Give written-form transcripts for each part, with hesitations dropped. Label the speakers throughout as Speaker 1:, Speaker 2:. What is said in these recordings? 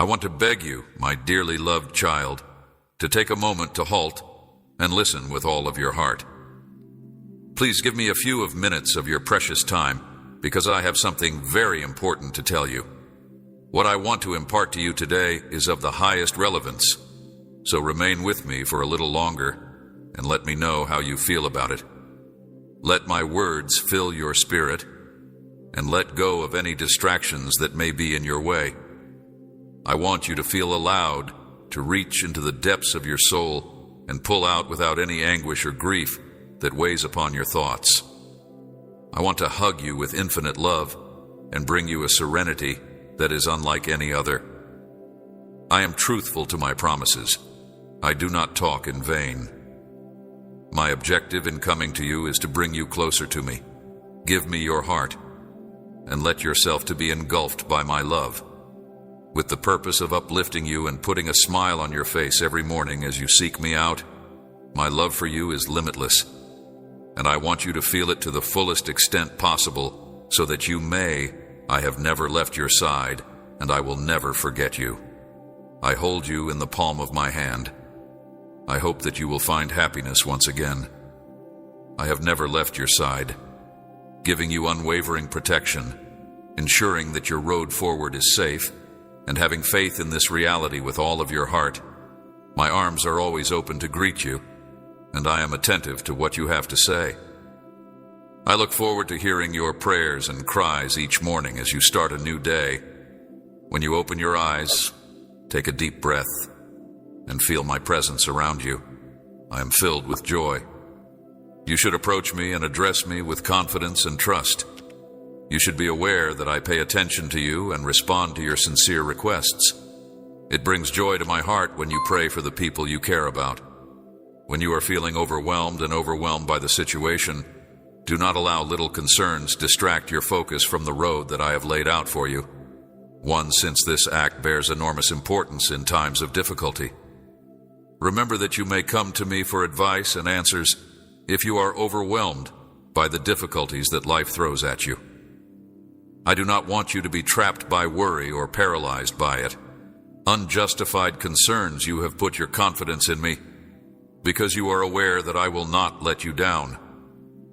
Speaker 1: want to beg you, my dearly loved child, to take a moment to halt and listen with all of your heart. Please give me a few minutes of your precious time, because I have something very important to tell you. What I want to impart to you today is of the highest relevance, so remain with me for a little longer and let me know how you feel about it. Let my words fill your spirit, and let go of any distractions that may be in your way. I want you to feel allowed to reach into the depths of your soul and pull out without any anguish or grief that weighs upon your thoughts. I want to hug you with infinite love and bring you a serenity that is unlike any other. I am truthful to my promises. I do not talk in vain. My objective in coming to you is to bring you closer to me. Give me your heart, and let yourself to be engulfed by my love, with the purpose of uplifting you and putting a smile on your face every morning as you seek me out. My love for you is limitless, and I want you to feel it to the fullest extent possible, so that you may, I have never left your side, and I will never forget you. I hold you in the palm of my hand. I hope that you will find happiness once again. I have never left your side, giving you unwavering protection, ensuring that your road forward is safe, and having faith in this reality with all of your heart. My arms are always open to greet you, and I am attentive to what you have to say. I look forward to hearing your prayers and cries each morning as you start a new day. When you open your eyes, take a deep breath and feel my presence around you. I am filled with joy. You should approach me and address me with confidence and trust. You should be aware that I pay attention to you and respond to your sincere requests. It brings joy to my heart when you pray for the people you care about. When you are feeling overwhelmed by the situation, do not allow little concerns distract your focus from the road that I have laid out for you. One, since this act bears enormous importance in times of difficulty. Remember that you may come to me for advice and answers if you are overwhelmed by the difficulties that life throws at you. I do not want you to be trapped by worry or paralyzed by it. Unjustified concerns, you have put your confidence in me, because you are aware that I will not let you down.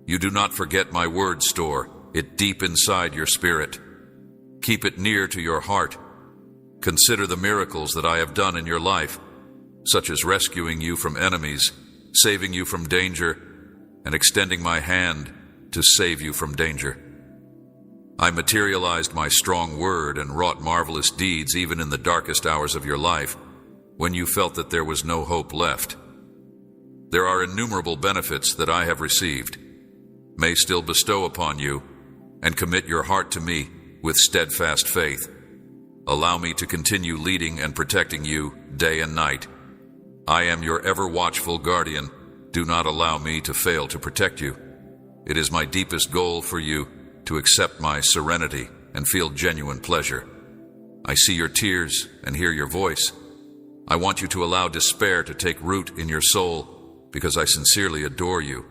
Speaker 1: You do not forget my word, store it deep inside your spirit. Keep it near to your heart. Consider the miracles that I have done in your life, such as rescuing you from enemies, saving you from danger, and extending my hand to save you from danger. I materialized my strong word and wrought marvelous deeds even in the darkest hours of your life, when you felt that there was no hope left. There are innumerable benefits that I have received, may still bestow upon you, and commit your heart to me with steadfast faith. Allow me to continue leading and protecting you day and night. I am your ever-watchful guardian. Do not allow me to fail to protect you. It is my deepest goal for you to accept my serenity and feel genuine pleasure. I see your tears and hear your voice. I want you to allow despair to take root in your soul, because I sincerely adore you.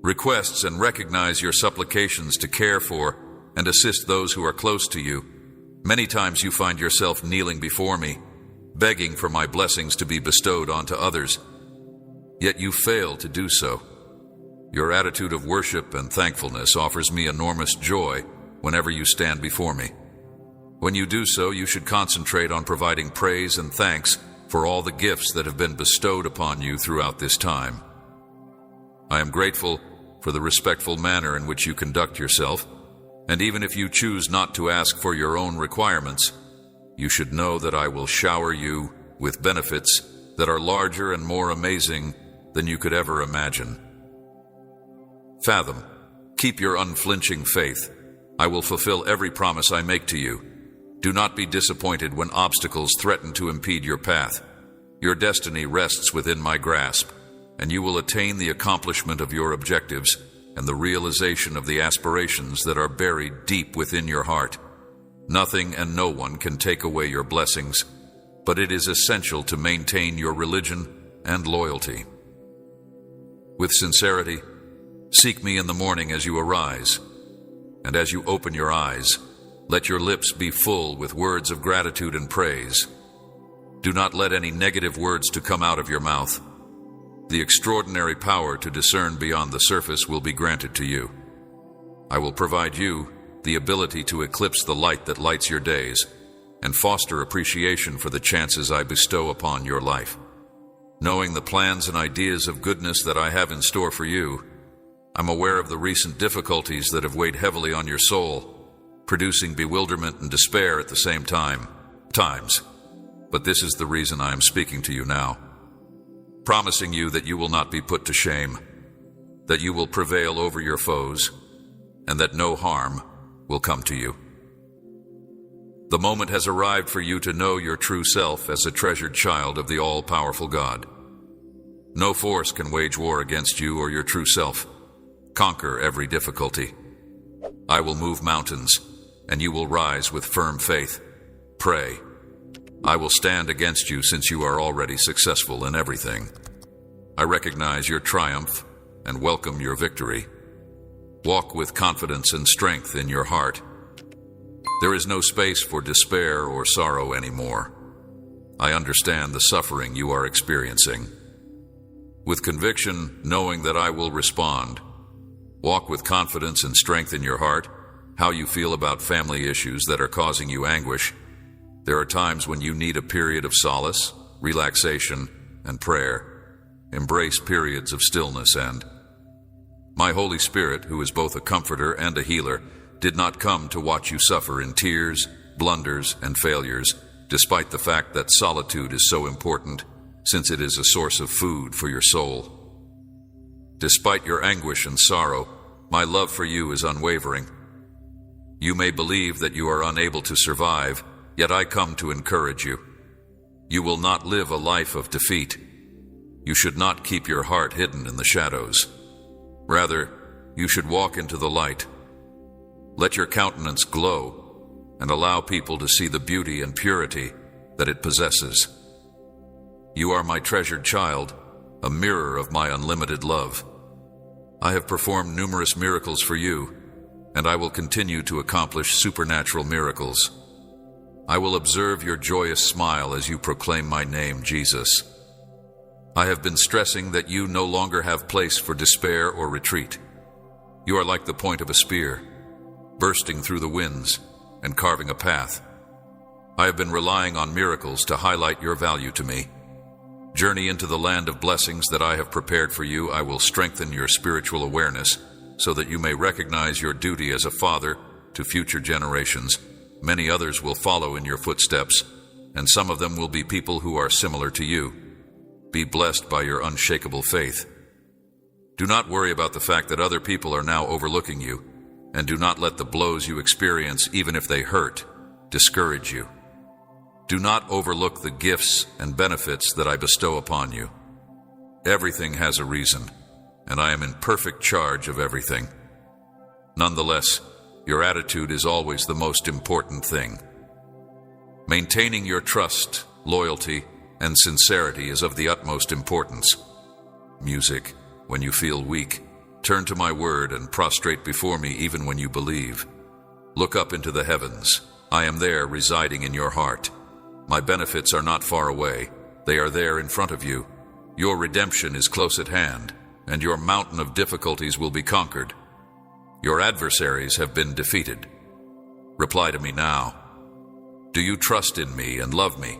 Speaker 1: Requests and recognize your supplications to care for and assist those who are close to you. Many times you find yourself kneeling before me, begging for my blessings to be bestowed onto others, yet you fail to do so. Your attitude of worship and thankfulness offers me enormous joy whenever you stand before me. When you do so, you should concentrate on providing praise and thanks for all the gifts that have been bestowed upon you throughout this time. I am grateful for the respectful manner in which you conduct yourself, and even if you choose not to ask for your own requirements, you should know that I will shower you with benefits that are larger and more amazing than you could ever imagine. Fathom, keep your unflinching faith. I will fulfill every promise I make to you. Do not be disappointed when obstacles threaten to impede your path. Your destiny rests within my grasp, and you will attain the accomplishment of your objectives and the realization of the aspirations that are buried deep within your heart. Nothing and no one can take away your blessings, but it is essential to maintain your religion and loyalty. With sincerity, seek me in the morning as you arise, and as you open your eyes, let your lips be full with words of gratitude and praise. Do not let any negative words to come out of your mouth. The extraordinary power to discern beyond the surface will be granted to you. I will provide you the ability to eclipse the light that lights your days and foster appreciation for the chances I bestow upon your life. Knowing the plans and ideas of goodness that I have in store for you, I'm aware of the recent difficulties that have weighed heavily on your soul, producing bewilderment and despair at the same times. But this is the reason I am speaking to you now, promising you that you will not be put to shame, that you will prevail over your foes, and that no harm will come to you. The moment has arrived for you to know your true self as a treasured child of the all-powerful God. No force can wage war against you or your true self. Conquer every difficulty. I will move mountains, and you will rise with firm faith. Pray. I will stand against you since you are already successful in everything. I recognize your triumph and welcome your victory. Walk with confidence and strength in your heart. There is no space for despair or sorrow anymore. I understand the suffering you are experiencing. With conviction, knowing that I will respond. Walk with confidence and strength in your heart, how you feel about family issues that are causing you anguish. There are times when you need a period of solace, relaxation, and prayer. Embrace periods of stillness and my Holy Spirit, who is both a comforter and a healer, did not come to watch you suffer in tears, blunders, and failures, despite the fact that solitude is so important, since it is a source of food for your soul. Despite your anguish and sorrow, my love for you is unwavering. You may believe that you are unable to survive, yet I come to encourage you. You will not live a life of defeat. You should not keep your heart hidden in the shadows. Rather, you should walk into the light. Let your countenance glow and allow people to see the beauty and purity that it possesses. You are my treasured child, a mirror of my unlimited love. I have performed numerous miracles for you, and I will continue to accomplish supernatural miracles. I will observe your joyous smile as you proclaim my name, Jesus. I have been stressing that you no longer have place for despair or retreat. You are like the point of a spear, bursting through the winds and carving a path. I have been relying on miracles to highlight your value to me. Journey into the land of blessings that I have prepared for you. I will strengthen your spiritual awareness so that you may recognize your duty as a father to future generations. Many others will follow in your footsteps, and some of them will be people who are similar to you. Be blessed by your unshakable faith. Do not worry about the fact that other people are now overlooking you, and do not let the blows you experience, even if they hurt, discourage you. Do not overlook the gifts and benefits that I bestow upon you. Everything has a reason, and I am in perfect charge of everything. Nonetheless, your attitude is always the most important thing. Maintaining your trust, loyalty, and sincerity is of the utmost importance. Music, when you feel weak, turn to my word and prostrate before me even when you believe. Look up into the heavens. I am there residing in your heart. My benefits are not far away. They are there in front of you. Your redemption is close at hand, and your mountain of difficulties will be conquered. Your adversaries have been defeated. Reply to me now. Do you trust in me and love me?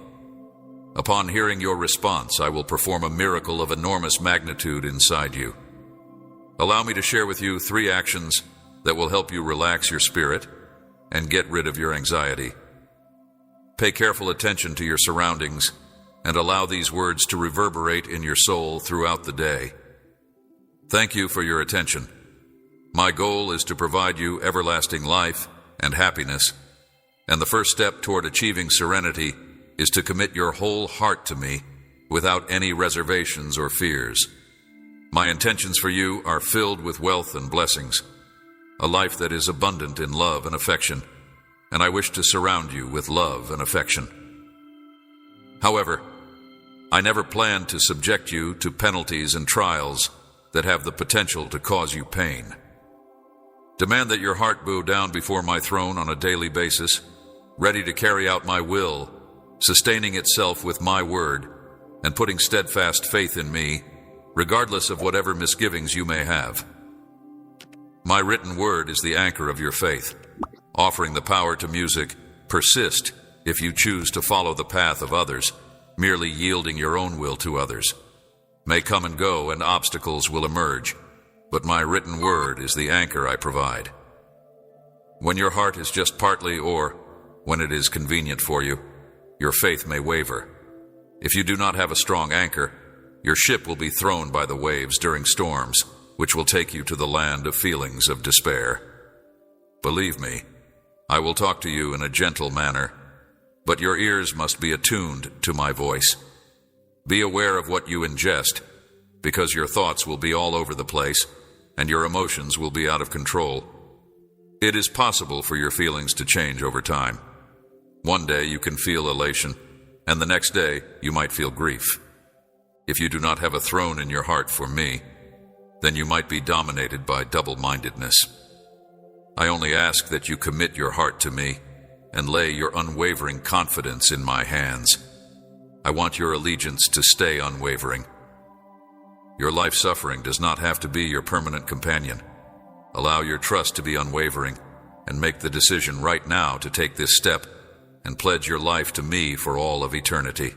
Speaker 1: Upon hearing your response, I will perform a miracle of enormous magnitude inside you. Allow me to share with you 3 actions that will help you relax your spirit and get rid of your anxiety. Pay careful attention to your surroundings and allow these words to reverberate in your soul throughout the day. Thank you for your attention. My goal is to provide you everlasting life and happiness, and the first step toward achieving serenity is to commit your whole heart to me without any reservations or fears. My intentions for you are filled with wealth and blessings, a life that is abundant in love and affection, and I wish to surround you with love and affection. However, I never plan to subject you to penalties and trials that have the potential to cause you pain. Demand that your heart bow down before my throne on a daily basis, ready to carry out my will, sustaining itself with my word, and putting steadfast faith in me, regardless of whatever misgivings you may have. My written word is the anchor of your faith, offering the power to music. Persist if you choose to follow the path of others, merely yielding your own will to others. May come and go, and obstacles will emerge, but my written word is the anchor I provide. When your heart is just partly, or when it is convenient for you, your faith may waver. If you do not have a strong anchor, your ship will be thrown by the waves during storms, which will take you to the land of feelings of despair. Believe me, I will talk to you in a gentle manner, but your ears must be attuned to my voice. Be aware of what you ingest, because your thoughts will be all over the place, and your emotions will be out of control. It is possible for your feelings to change over time. One day you can feel elation, and the next day you might feel grief. If you do not have a throne in your heart for me, then you might be dominated by double-mindedness. I only ask that you commit your heart to me and lay your unwavering confidence in my hands. I want your allegiance to stay unwavering. Your life suffering does not have to be your permanent companion. Allow your trust to be unwavering and make the decision right now to take this step and pledge your life to me for all of eternity.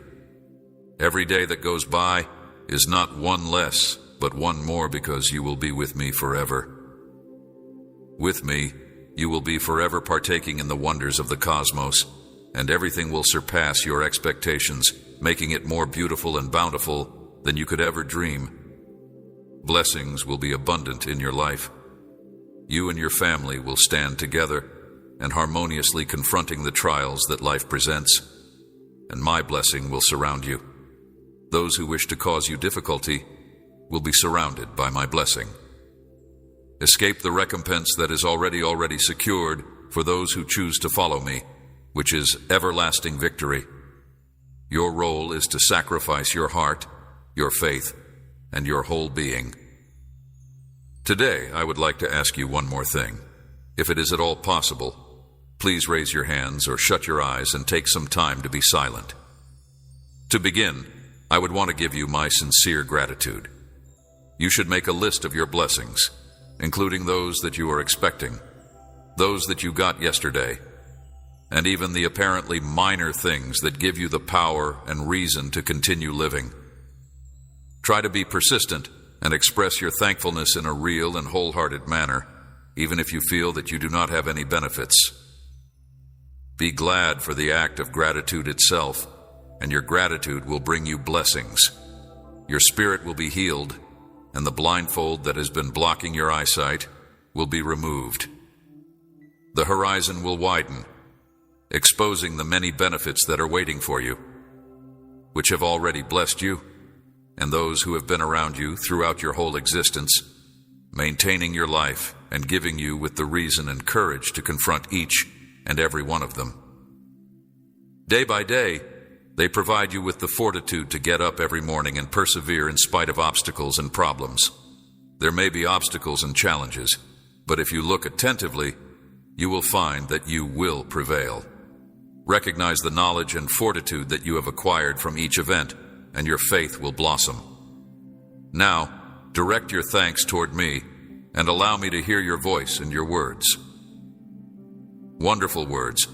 Speaker 1: Every day that goes by is not one less, but one more, because you will be with me forever. With me, you will be forever partaking in the wonders of the cosmos, and everything will surpass your expectations, making it more beautiful and bountiful than you could ever dream. Blessings will be abundant in your life. You and your family will stand together and harmoniously confronting the trials that life presents, and my blessing will surround you. Those who wish to cause you difficulty will be surrounded by my blessing. Escape the recompense that is already secured for those who choose to follow me, which is everlasting victory. Your role is to sacrifice your heart, your faith, and your whole being. Today, I would like to ask you one more thing. If it is at all possible, please raise your hands or shut your eyes and take some time to be silent. To begin, I would want to give you my sincere gratitude. You should make a list of your blessings, including those that you are expecting, those that you got yesterday, and even the apparently minor things that give you the power and reason to continue living. Try to be persistent and express your thankfulness in a real and wholehearted manner, even if you feel that you do not have any benefits. Be glad for the act of gratitude itself, and your gratitude will bring you blessings. Your spirit will be healed, and the blindfold that has been blocking your eyesight will be removed. The horizon will widen, exposing the many benefits that are waiting for you, which have already blessed you, and those who have been around you throughout your whole existence, maintaining your life and giving you with the reason and courage to confront each and every one of them. Day by day, they provide you with the fortitude to get up every morning and persevere in spite of obstacles and problems. There may be obstacles and challenges, but if you look attentively, you will find that you will prevail. Recognize the knowledge and fortitude that you have acquired from each event, and your faith will blossom. Now, direct your thanks toward me, and allow me to hear your voice and your words. Wonderful words.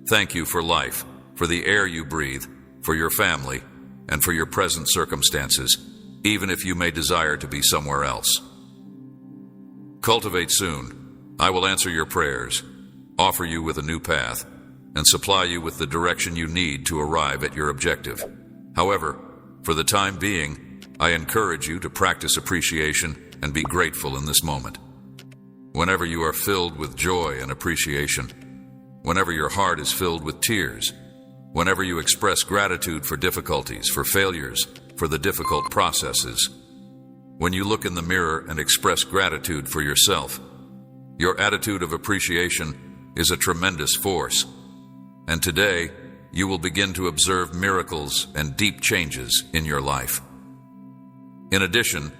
Speaker 1: Thank you for life, for the air you breathe, for your family, and for your present circumstances, even if you may desire to be somewhere else. Cultivate soon. I will answer your prayers, offer you with a new path, and supply you with the direction you need to arrive at your objective. However, for the time being, I encourage you to practice appreciation and be grateful in this moment. Whenever you are filled with joy and appreciation, whenever your heart is filled with tears, whenever you express gratitude for difficulties, for failures, for the difficult processes, when you look in the mirror and express gratitude for yourself, your attitude of appreciation is a tremendous force. And today, you will begin to observe miracles and deep changes in your life. In addition,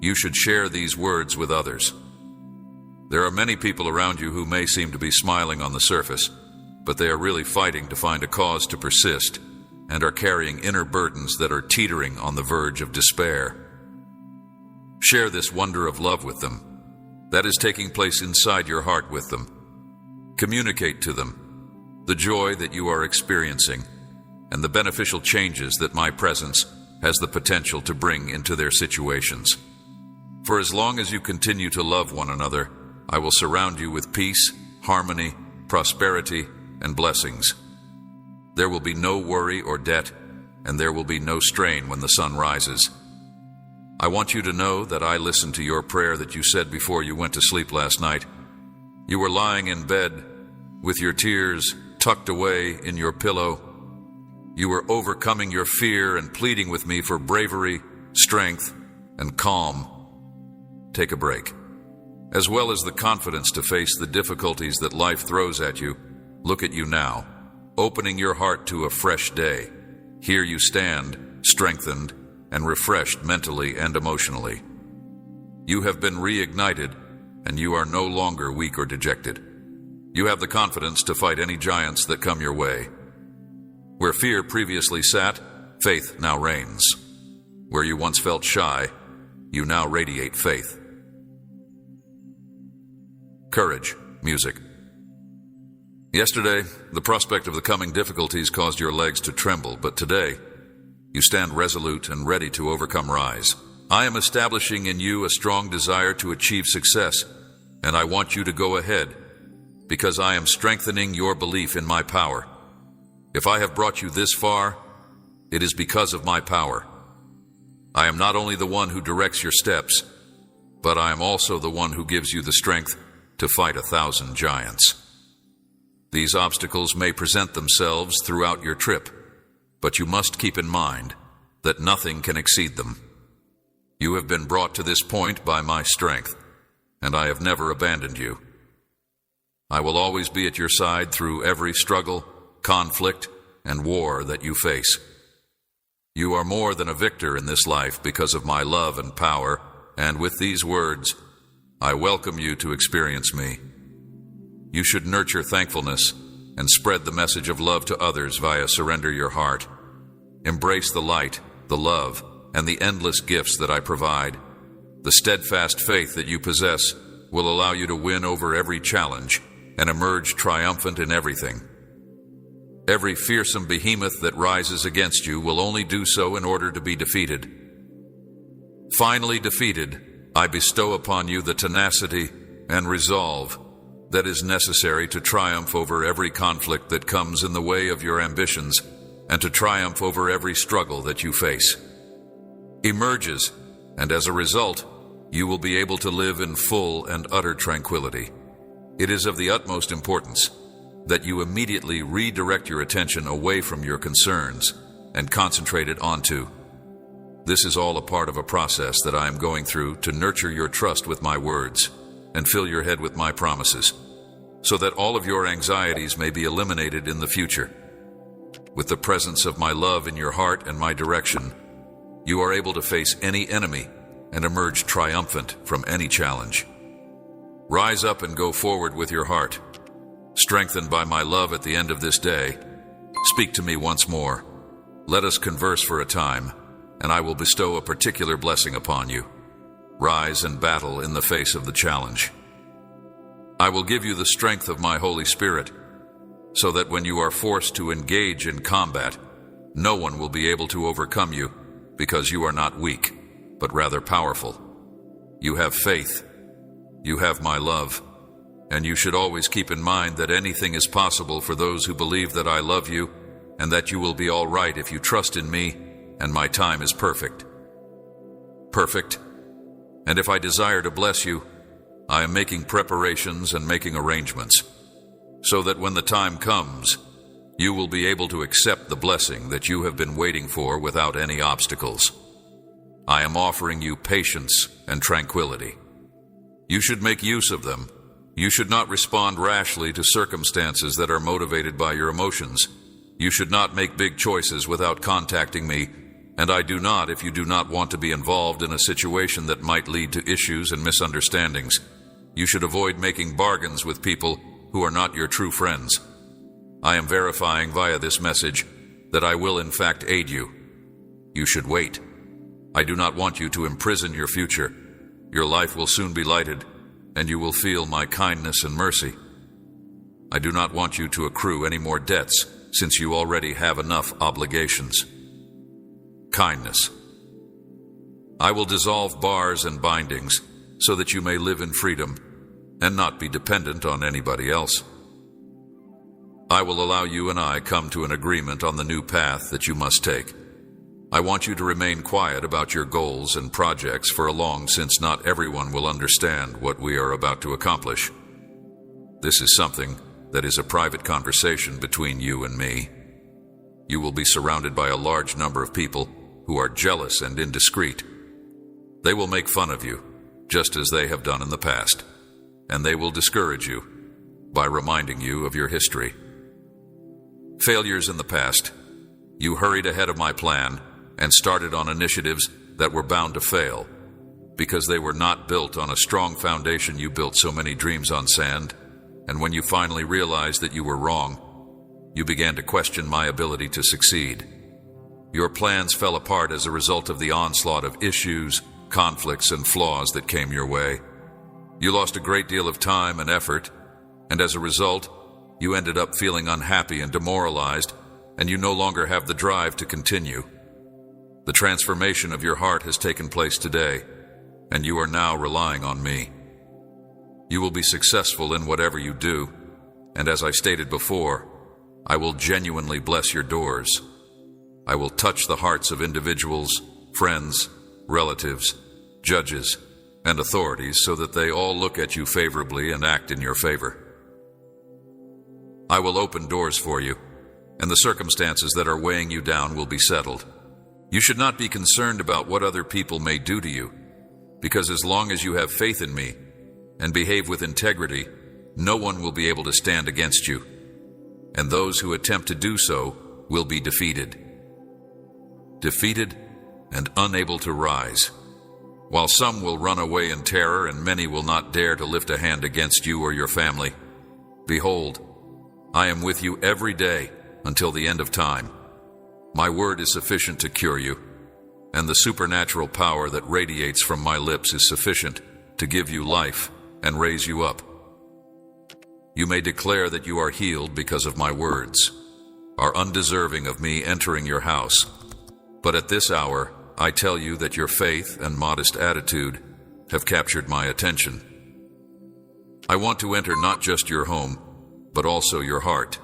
Speaker 1: you should share these words with others. There are many people around you who may seem to be smiling on the surface, but they are really fighting to find a cause to persist and are carrying inner burdens that are teetering on the verge of despair. Share this wonder of love with them that is taking place inside your heart with them. Communicate to them the joy that you are experiencing and the beneficial changes that my presence has the potential to bring into their situations. For as long as you continue to love one another, I will surround you with peace, harmony, prosperity, and blessings. There will be no worry or debt, and there will be no strain when the sun rises. I want you to know that I listened to your prayer that you said before you went to sleep last night. You were lying in bed with your tears tucked away in your pillow. You were overcoming your fear and pleading with me for bravery, strength, and calm. Take a break. As well as the confidence to face the difficulties that life throws at you, look at you now, opening your heart to a fresh day. Here you stand, strengthened and refreshed mentally and emotionally. You have been reignited, and you are no longer weak or dejected. You have the confidence to fight any giants that come your way. Where fear previously sat, faith now reigns. Where you once felt shy, you now radiate faith. Courage, music. Yesterday, the prospect of the coming difficulties caused your legs to tremble, but today, you stand resolute and ready to overcome rise. I am establishing in you a strong desire to achieve success, and I want you to go ahead, because I am strengthening your belief in my power. If I have brought you this far, it is because of my power. I am not only the one who directs your steps, but I am also the one who gives you the strength to fight 1,000 giants. These obstacles may present themselves throughout your trip, but you must keep in mind that nothing can exceed them. You have been brought to this point by my strength, and I have never abandoned you. I will always be at your side through every struggle, conflict, and war that you face. You are more than a victor in this life because of my love and power, and with these words, I welcome you to experience me. You should nurture thankfulness and spread the message of love to others via Surrender Your Heart. Embrace the light, the love, and the endless gifts that I provide. The steadfast faith that you possess will allow you to win over every challenge and emerge triumphant in everything. Every fearsome behemoth that rises against you will only do so in order to be defeated. Finally defeated, I bestow upon you the tenacity and resolve that is necessary to triumph over every conflict that comes in the way of your ambitions and to triumph over every struggle that you face. Emerges, and as a result, you will be able to live in full and utter tranquility. It is of the utmost importance that you immediately redirect your attention away from your concerns and concentrate it onto. This is all a part of a process that I am going through to nurture your trust with my words and fill your head with my promises, so that all of your anxieties may be eliminated in the future. With the presence of my love in your heart and my direction, you are able to face any enemy and emerge triumphant from any challenge. Rise up and go forward with your heart. Strengthened by my love at the end of this day, speak to me once more. Let us converse for a time, and I will bestow a particular blessing upon you. Rise and battle in the face of the challenge. I will give you the strength of my Holy Spirit, so that when you are forced to engage in combat, no one will be able to overcome you, because you are not weak, but rather powerful. You have faith. You have my love. And you should always keep in mind that anything is possible for those who believe that I love you, and that you will be all right if you trust in me, and my time is perfect. Perfect. And if I desire to bless you, I am making preparations and making arrangements, so that when the time comes, you will be able to accept the blessing that you have been waiting for without any obstacles. I am offering you patience and tranquility. You should make use of them. You should not respond rashly to circumstances that are motivated by your emotions. You should not make big choices without contacting me, and I do not if you do not want to be involved in a situation that might lead to issues and misunderstandings. You should avoid making bargains with people who are not your true friends. I am verifying via this message that I will in fact aid you. You should wait. I do not want you to imprison your future. Your life will soon be lighted, and you will feel my kindness and mercy. I do not want you to accrue any more debts, since you already have enough obligations. Kindness. I will dissolve bars and bindings so that you may live in freedom and not be dependent on anybody else. I will allow you and I come to an agreement on the new path that you must take. I want you to remain quiet about your goals and projects for a long, since not everyone will understand what we are about to accomplish. This is something that is a private conversation between you and me. You will be surrounded by a large number of people who are jealous and indiscreet. They will make fun of you, just as they have done in the past, and they will discourage you by reminding you of your history. Failures in the past. You hurried ahead of my plan and started on initiatives that were bound to fail. Because they were not built on a strong foundation, you built so many dreams on sand, and when you finally realized that you were wrong, you began to question my ability to succeed. Your plans fell apart as a result of the onslaught of issues, conflicts, and flaws that came your way. You lost a great deal of time and effort, and as a result, you ended up feeling unhappy and demoralized, and you no longer have the drive to continue. The transformation of your heart has taken place today, and you are now relying on me. You will be successful in whatever you do, and as I stated before, I will genuinely bless your doors. I will touch the hearts of individuals, friends, relatives, judges, and authorities so that they all look at you favorably and act in your favor. I will open doors for you, and the circumstances that are weighing you down will be settled. You should not be concerned about what other people may do to you, because as long as you have faith in me and behave with integrity, no one will be able to stand against you, and those who attempt to do so will be defeated. Defeated and unable to rise. While some will run away in terror and many will not dare to lift a hand against you or your family, behold, I am with you every day until the end of time. My word is sufficient to cure you, and the supernatural power that radiates from my lips is sufficient to give you life and raise you up. You may declare that you are healed because of my words, are undeserving of me entering your house. But at this hour, I tell you that your faith and modest attitude have captured my attention. I want to enter not just your home, but also your heart,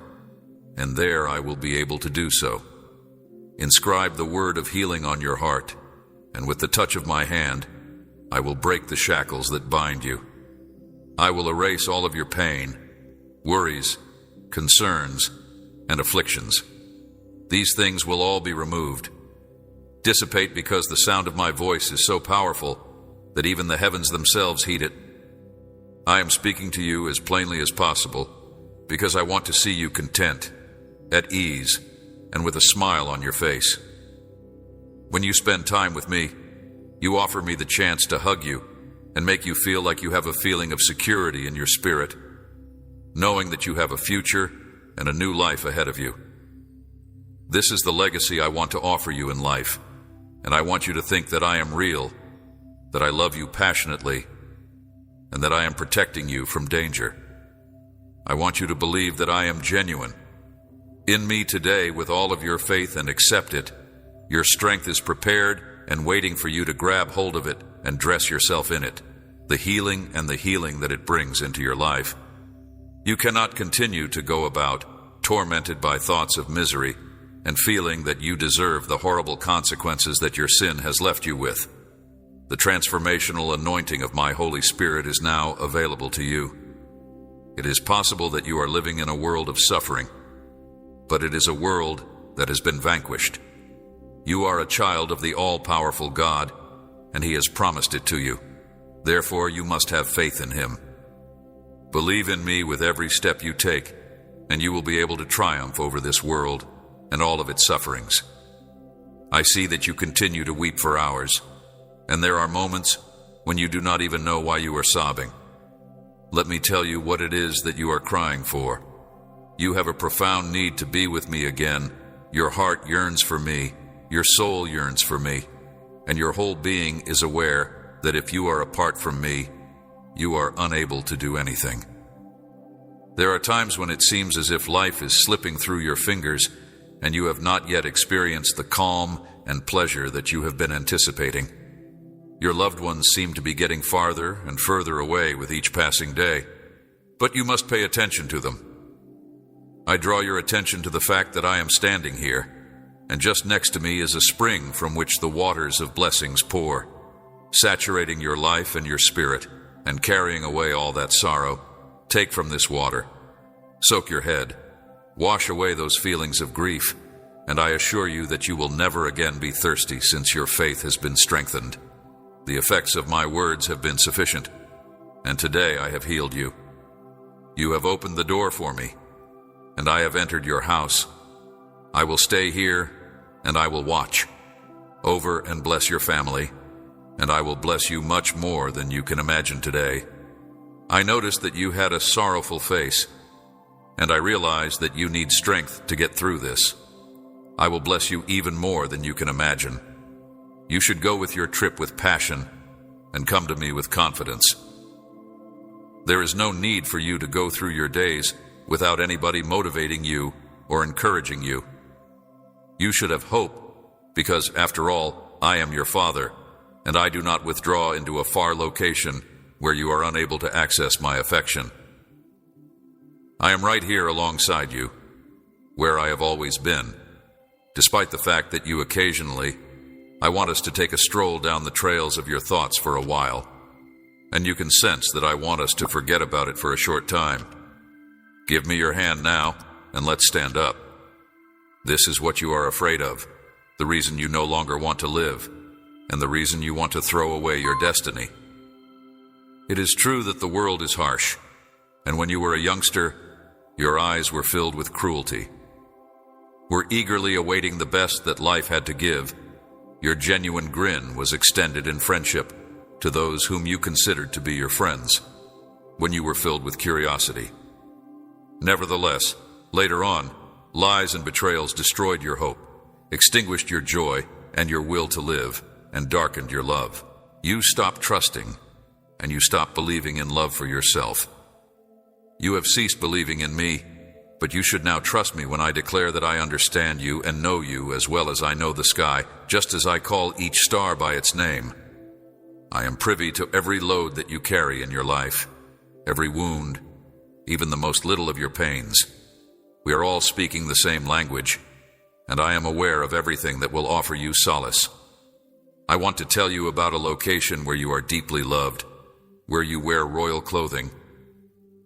Speaker 1: and there I will be able to do so. Inscribe the word of healing on your heart, and with the touch of my hand, I will break the shackles that bind you. I will erase all of your pain, worries, concerns, and afflictions. These things will all be removed, dissipate, because the sound of my voice is so powerful that even the heavens themselves heed it. I am speaking to you as plainly as possible because I want to see you content, at ease, and with a smile on your face. When you spend time with me, you offer me the chance to hug you and make you feel like you have a feeling of security in your spirit, knowing that you have a future and a new life ahead of you. This is the legacy I want to offer you in life, and I want you to think that I am real, that I love you passionately, and that I am protecting you from danger. I want you to believe that I am genuine. In me today, with all of your faith, and accept it. Your strength is prepared and waiting for you to grab hold of it and dress yourself in it, the healing and the healing that it brings into your life. You cannot continue to go about tormented by thoughts of misery and feeling that you deserve the horrible consequences that your sin has left you with. The transformational anointing of my Holy Spirit is now available to you. It is possible that you are living in a world of suffering, but it is a world that has been vanquished. You are a child of the all-powerful God, and He has promised it to you. Therefore, you must have faith in Him. Believe in me with every step you take, and you will be able to triumph over this world and all of its sufferings. I see that you continue to weep for hours, and there are moments when you do not even know why you are sobbing. let me tell you what it is that you are crying for. You have a profound need to be with me again. Your heart yearns for me, your soul yearns for me, and your whole being is aware that if you are apart from me, you are unable to do anything. There are times when it seems as if life is slipping through your fingers and you have not yet experienced the calm and pleasure that you have been anticipating. Your loved ones seem to be getting farther and further away with each passing day, but you must pay attention to them. I draw your attention to the fact that I am standing here, and just next to me is a spring from which the waters of blessings pour, saturating your life and your spirit, and carrying away all that sorrow. Take from this water, soak your head, wash away those feelings of grief, and I assure you that you will never again be thirsty since your faith has been strengthened. The effects of my words have been sufficient, and today I have healed you. You have opened the door for me, and I have entered your house. I will stay here, and I will watch over and bless your family, and I will bless you much more than you can imagine today. I noticed that you had a sorrowful face, and I realized that you need strength to get through this. I will bless you even more than you can imagine. You should go with your trip with passion and come to me with confidence. There is no need for you to go through your days without anybody motivating you or encouraging you. You should have hope, because after all, I am your father, and I do not withdraw into a far location where you are unable to access my affection. I am right here alongside you, where I have always been. Despite the fact that you occasionally, I want us to take a stroll down the trails of your thoughts for a while, and you can sense that I want us to forget about it for a short time. Give me your hand now, and let's stand up. This is what you are afraid of, the reason you no longer want to live, and the reason you want to throw away your destiny. It is true that the world is harsh, and when you were a youngster, your eyes were filled with cruelty. Were eagerly awaiting the best that life had to give, your genuine grin was extended in friendship to those whom you considered to be your friends, when you were filled with curiosity. Nevertheless, later on, lies and betrayals destroyed your hope, extinguished your joy and your will to live, and darkened your love. You stopped trusting, and you stopped believing in love for yourself. You have ceased believing in me, but you should now trust me when I declare that I understand you and know you as well as I know the sky, just as I call each star by its name. I am privy to every load that you carry in your life, every wound, even the most little of your pains. We are all speaking the same language, and I am aware of everything that will offer you solace. I want to tell you about a location where you are deeply loved, where you wear royal clothing,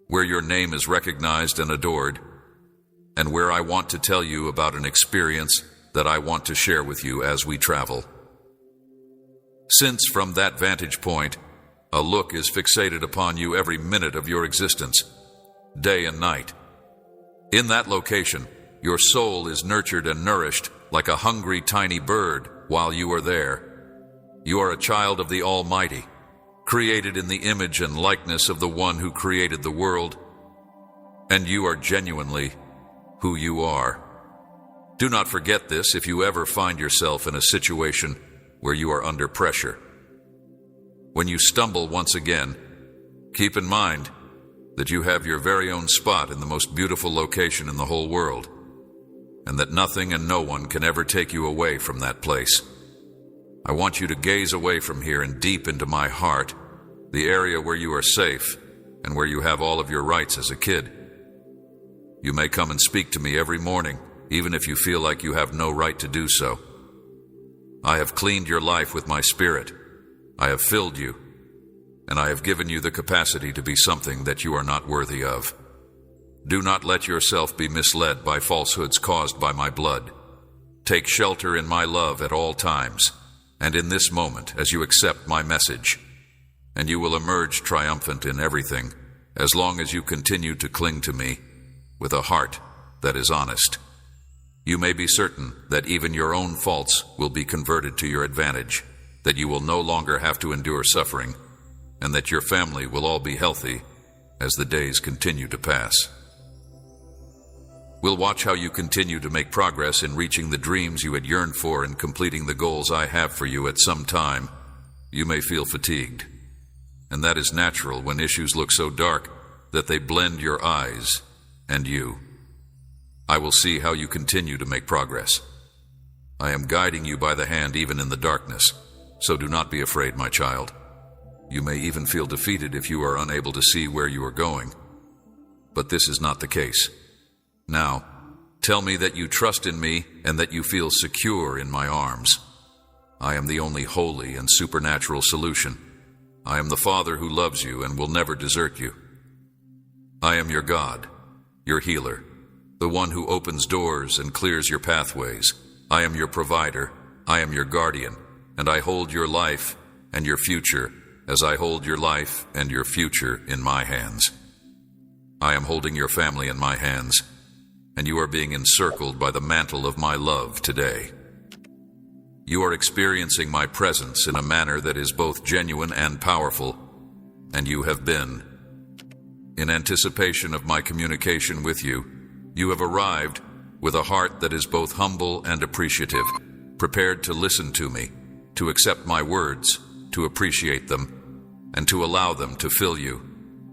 Speaker 1: where your name is recognized and adored, and where I want to tell you about an experience that I want to share with you as we travel. Since from that vantage point, a look is fixated upon you every minute of your existence, day and night. In that location, your soul is nurtured and nourished like a hungry tiny bird while you are there. You are a child of the Almighty, created in the image and likeness of the one who created the world, and you are genuinely who you are. Do not forget this if you ever find yourself in a situation where you are under pressure. When you stumble once again, keep in mind that you have your very own spot in the most beautiful location in the whole world, and that nothing and no one can ever take you away from that place. I want you to gaze away from here and deep into my heart, the area where you are safe and where you have all of your rights as a kid. You may come and speak to me every morning, even if you feel like you have no right to do so. I have cleaned your life with my spirit. I have filled you, and I have given you the capacity to be something that you are not worthy of. Do not let yourself be misled by falsehoods caused by my blood. Take shelter in my love at all times, and in this moment as you accept my message, and you will emerge triumphant in everything as long as you continue to cling to me with a heart that is honest. You may be certain that even your own faults will be converted to your advantage, that you will no longer have to endure suffering, and that your family will all be healthy, as the days continue to pass. We'll watch how you continue to make progress in reaching the dreams you had yearned for and completing the goals I have for you. At some time, you may feel fatigued, and that is natural when issues look so dark that they blend your eyes and you. I will see how you continue to make progress. I am guiding you by the hand even in the darkness, so do not be afraid, my child. You may even feel defeated if you are unable to see where you are going, but this is not the case. Now, tell me that you trust in me and that you feel secure in my arms. I am the only holy and supernatural solution. I am the Father who loves you and will never desert you. I am your God, your healer, the one who opens doors and clears your pathways. I am your provider, I am your guardian, and I hold your life and your future as I hold your life and your future in my hands. I am holding your family in my hands, and you are being encircled by the mantle of my love today. You are experiencing my presence in a manner that is both genuine and powerful, and you have been. In anticipation of my communication with you, you have arrived with a heart that is both humble and appreciative, prepared to listen to me, to accept my words, to appreciate them, and to allow them to fill you.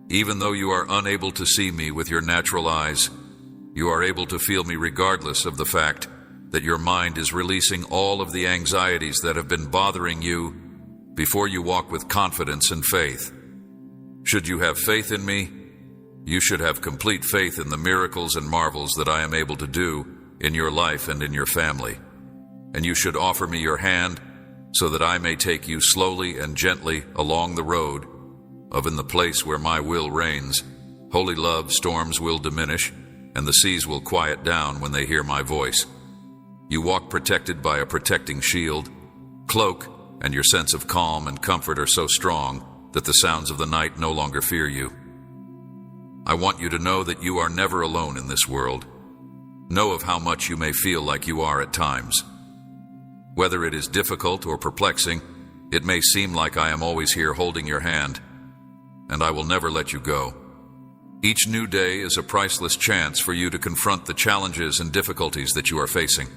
Speaker 1: Even though you are unable to see me with your natural eyes, you are able to feel me regardless of the fact that your mind is releasing all of the anxieties that have been bothering you before you walk with confidence and faith. Should you have faith in me, you should have complete faith in the miracles and marvels that I am able to do in your life and in your family. And you should offer me your hand so that I may take you slowly and gently along the road of in the place where my will reigns. Holy love, storms will diminish, and the seas will quiet down when they hear my voice. You walk protected by a protecting shield, cloak, and your sense of calm and comfort are so strong that the sounds of the night no longer fear you. I want you to know that you are never alone in this world. Know of how much you may feel like you are at times. Whether it is difficult or perplexing, it may seem like I am always here holding your hand, and I will never let you go. Each new day is a priceless chance for you to confront the challenges and difficulties that you are facing.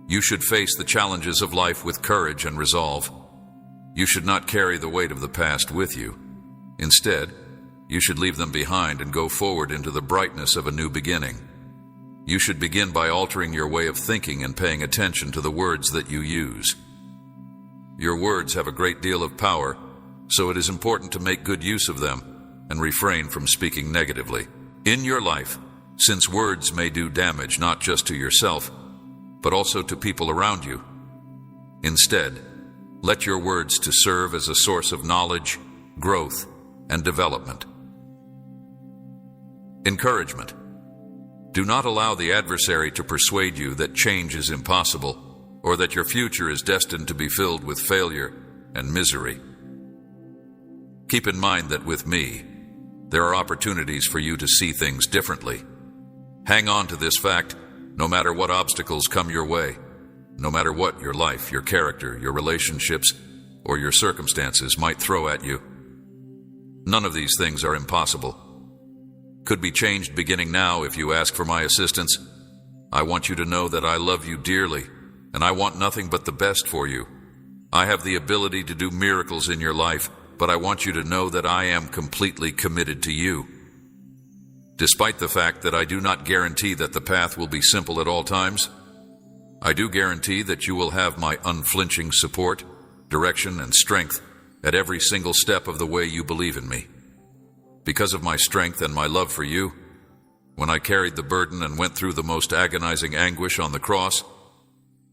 Speaker 1: You should face the challenges of life with courage and resolve. You should not carry the weight of the past with you. Instead, you should leave them behind and go forward into the brightness of a new beginning. You should begin by altering your way of thinking and paying attention to the words that you use. Your words have a great deal of power, so it is important to make good use of them and refrain from speaking negatively. In your life, since words may do damage not just to yourself, but also to people around you, instead, let your words to serve as a source of knowledge, growth, and development. Encouragement. Do not allow the adversary to persuade you that change is impossible or that your future is destined to be filled with failure and misery. Keep in mind that with me, there are opportunities for you to see things differently. Hang on to this fact, no matter what obstacles come your way, no matter what your life, your character, your relationships, or your circumstances might throw at you. None of these things are impossible. Could be changed beginning now if you ask for my assistance. I want you to know that I love you dearly, and I want nothing but the best for you. I have the ability to do miracles in your life, but I want you to know that I am completely committed to you. Despite the fact that I do not guarantee that the path will be simple at all times, I do guarantee that you will have my unflinching support, direction, and strength at every single step of the way you believe in me. Because of my strength and my love for you, when I carried the burden and went through the most agonizing anguish on the cross,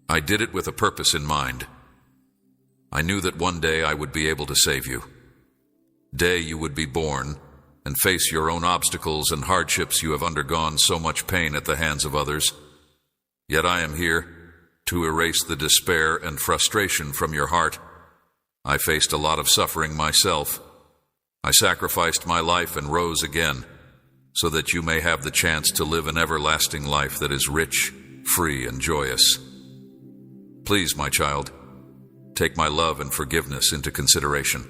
Speaker 1: I did it with a purpose in mind. I knew that one day I would be able to save you. Day you would be born and face your own obstacles and hardships. You have undergone so much pain at the hands of others. Yet I am here to erase the despair and frustration from your heart. I faced a lot of suffering myself. I sacrificed my life and rose again so that you may have the chance to live an everlasting life that is rich, free, and joyous. Please, my child, take my love and forgiveness into consideration.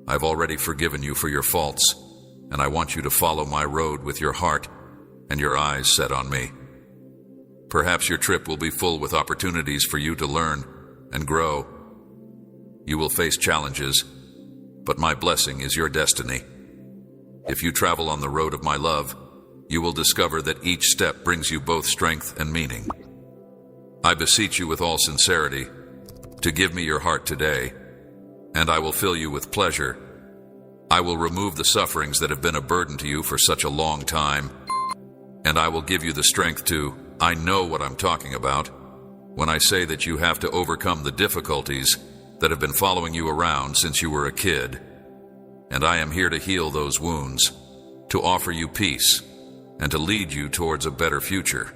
Speaker 1: I've already forgiven you for your faults, and I want you to follow my road with your heart and your eyes set on me. Perhaps your trip will be full with opportunities for you to learn and grow. You will face challenges, but my blessing is your destiny. If you travel on the road of my love, you will discover that each step brings you both strength and meaning. I beseech you with all sincerity to give me your heart today, and I will fill you with pleasure. I will remove the sufferings that have been a burden to you for such a long time, and I will give you the strength to, I know what I'm talking about, when I say that you have to overcome the difficulties that have been following you around since you were a kid. And I am here to heal those wounds, to offer you peace, and to lead you towards a better future.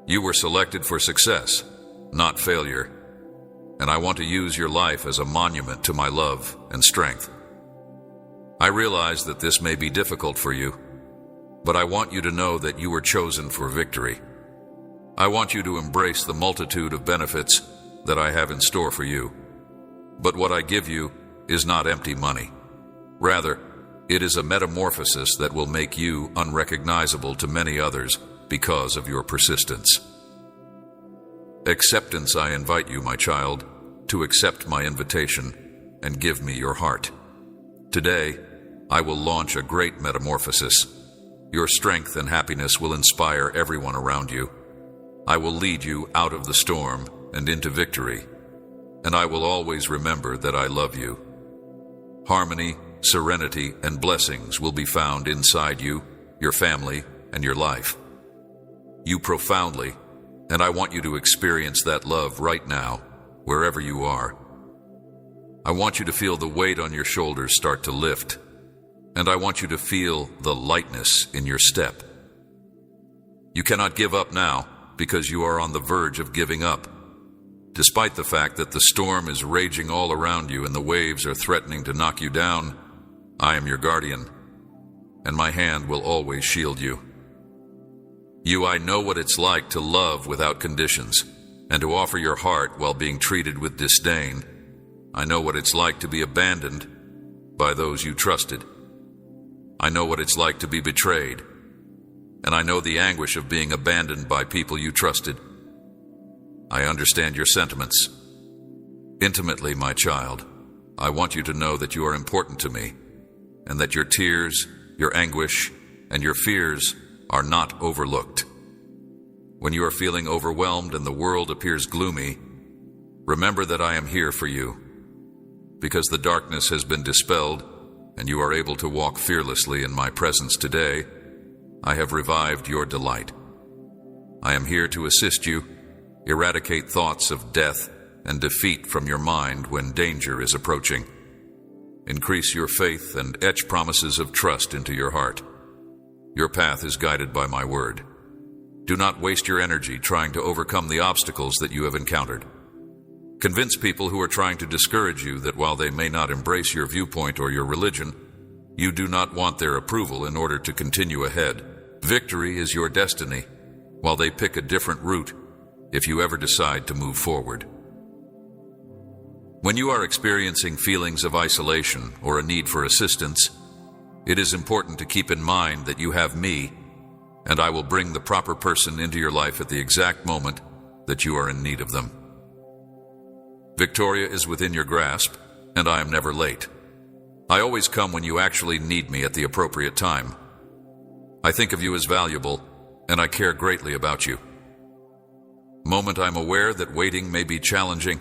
Speaker 1: You were selected for success, not failure, and I want to use your life as a monument to my love and strength. I realize that this may be difficult for you, but I want you to know that you were chosen for victory. I want you to embrace the multitude of benefits that I have in store for you. But what I give you is not empty money. Rather, it is a metamorphosis that will make you unrecognizable to many others because of your persistence. Acceptance, I invite you, my child, to accept my invitation and give me your heart. Today, I will launch a great metamorphosis. Your strength and happiness will inspire everyone around you. I will lead you out of the storm and into victory, and I will always remember that I love you. Harmony, serenity, and blessings will be found inside you, your family, and your life. You profoundly, and I want you to experience that love right now, wherever you are. I want you to feel the weight on your shoulders start to lift, and I want you to feel the lightness in your step. You cannot give up now because you are on the verge of giving up. Despite the fact that the storm is raging all around you and the waves are threatening to knock you down, I am your guardian, and my hand will always shield you. I know what it's like to love without conditions, and to offer your heart while being treated with disdain. I know what it's like to be abandoned by those you trusted. I know what it's like to be betrayed, and I know the anguish of being abandoned by people you trusted. I understand your sentiments. Intimately, my child, I want you to know that you are important to me, and that your tears, your anguish, and your fears are not overlooked. When you are feeling overwhelmed and the world appears gloomy, remember that I am here for you. Because the darkness has been dispelled, and you are able to walk fearlessly in my presence today, I have revived your delight. I am here to assist you, eradicate thoughts of death and defeat from your mind when danger is approaching. Increase your faith and etch promises of trust into your heart. Your path is guided by my word. Do not waste your energy trying to overcome the obstacles that you have encountered. Convince people who are trying to discourage you that while they may not embrace your viewpoint or your religion, you do not want their approval in order to continue ahead. Victory is your destiny, while they pick a different route if you ever decide to move forward. When you are experiencing feelings of isolation or a need for assistance, it is important to keep in mind that you have me, and I will bring the proper person into your life at the exact moment that you are in need of them. Victoria is within your grasp, and I am never late. I always come when you actually need me at the appropriate time. I think of you as valuable, and I care greatly about you. Moment I'm aware that waiting may be challenging,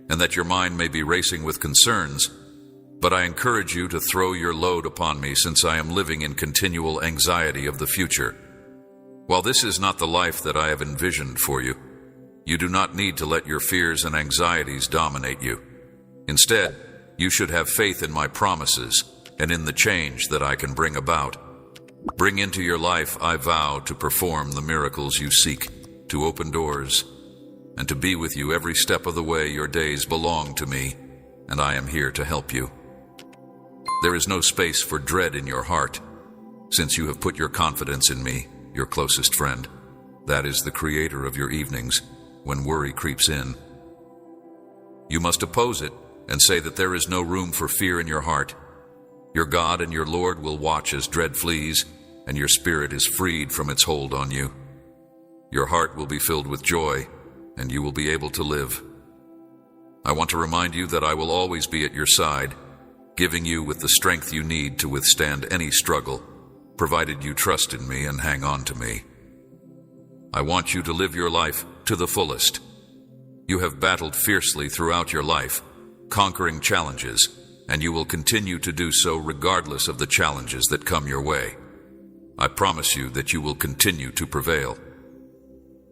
Speaker 1: and that your mind may be racing with concerns, but I encourage you to throw your load upon me since I am living in continual anxiety of the future. While this is not the life that I have envisioned for you, you do not need to let your fears and anxieties dominate you. Instead, you should have faith in my promises and in the change that I can bring about. Bring into your life, I vow, to perform the miracles you seek, to open doors, and to be with you every step of the way. Your days belong to me, and I am here to help you. There is no space for dread in your heart, since you have put your confidence in me, your closest friend. That is the creator of your evenings, when worry creeps in. You must oppose it and say that there is no room for fear in your heart. Your God and your Lord will watch as dread flees, and your spirit is freed from its hold on you. Your heart will be filled with joy, and you will be able to live. I want to remind you that I will always be at your side, giving you with the strength you need to withstand any struggle, provided you trust in me and hang on to me. I want you to live your life to the fullest. You have battled fiercely throughout your life, conquering challenges, and you will continue to do so regardless of the challenges that come your way. I promise you that you will continue to prevail.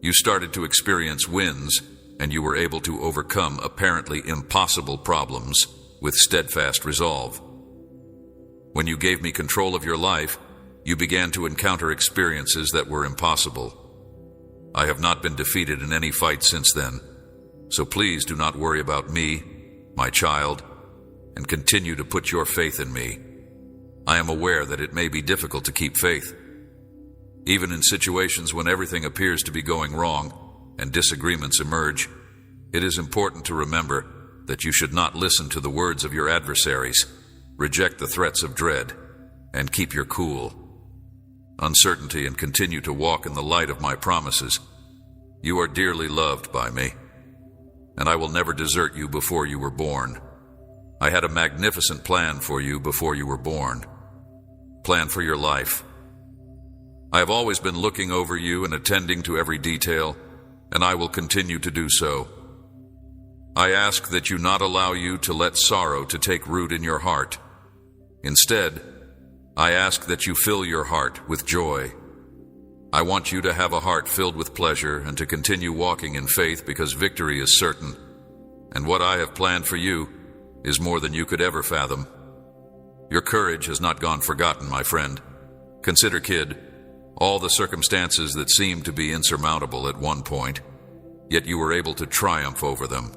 Speaker 1: You started to experience wins, and you were able to overcome apparently impossible problems with steadfast resolve. When you gave me control of your life, you began to encounter experiences that were impossible. I have not been defeated in any fight since then, so please do not worry about me, my child, and continue to put your faith in me. I am aware that it may be difficult to keep faith. Even in situations when everything appears to be going wrong and disagreements emerge, it is important to remember that you should not listen to the words of your adversaries, reject the threats of dread, and keep your cool. Uncertainty and continue to walk in the light of my promises. You are dearly loved by me, and I will never desert you before you were born. I had a magnificent plan for you before you were born. Plan for your life. I have always been looking over you and attending to every detail, and I will continue to do so. I ask that you not allow you to let sorrow to take root in your heart. Instead, I ask that you fill your heart with joy. I want you to have a heart filled with pleasure and to continue walking in faith because victory is certain, and what I have planned for you is more than you could ever fathom. Your courage has not gone forgotten, my friend. Consider, kid, all the circumstances that seemed to be insurmountable at one point, yet you were able to triumph over them.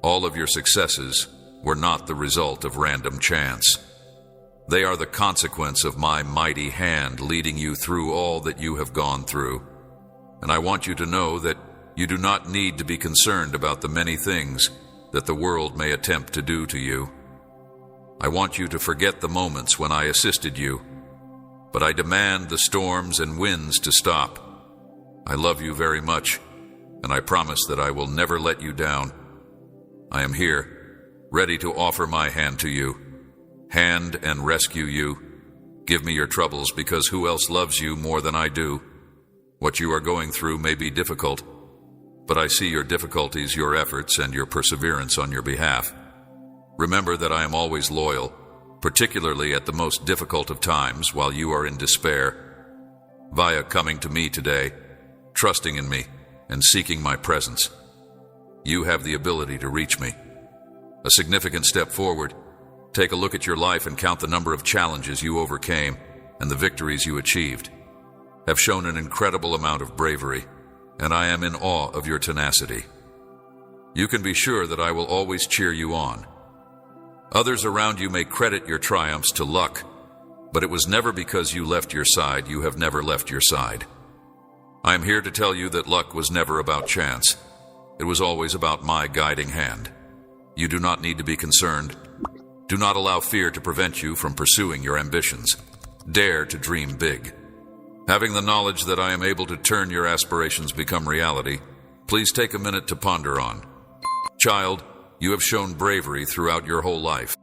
Speaker 1: All of your successes were not the result of random chance. They are the consequence of my mighty hand leading you through all that you have gone through. And I want you to know that you do not need to be concerned about the many things that the world may attempt to do to you. I want you to forget the moments when I assisted you, but I demand the storms and winds to stop. I love you very much, and I promise that I will never let you down. I am here, ready to offer my hand to you, hand and rescue you. Give me your troubles, because who else loves you more than I do? What you are going through may be difficult, but I see your difficulties, your efforts, and your perseverance on your behalf. Remember that I am always loyal, particularly at the most difficult of times while you are in despair. Via coming to me today, trusting in me, and seeking my presence, you have the ability to reach me. A significant step forward. Take a look at your life and count the number of challenges you overcame and the victories you achieved. Have shown an incredible amount of bravery, and I am in awe of your tenacity. You can be sure that I will always cheer you on. Others around you may credit your triumphs to luck, but it was never because you left your side. You have never left your side. I am here to tell you that luck was never about chance. It was always about my guiding hand. You do not need to be concerned. Do not allow fear to prevent you from pursuing your ambitions. Dare to dream big. Having the knowledge that I am able to turn your aspirations become reality, please take a minute to ponder on. Child, you have shown bravery throughout your whole life.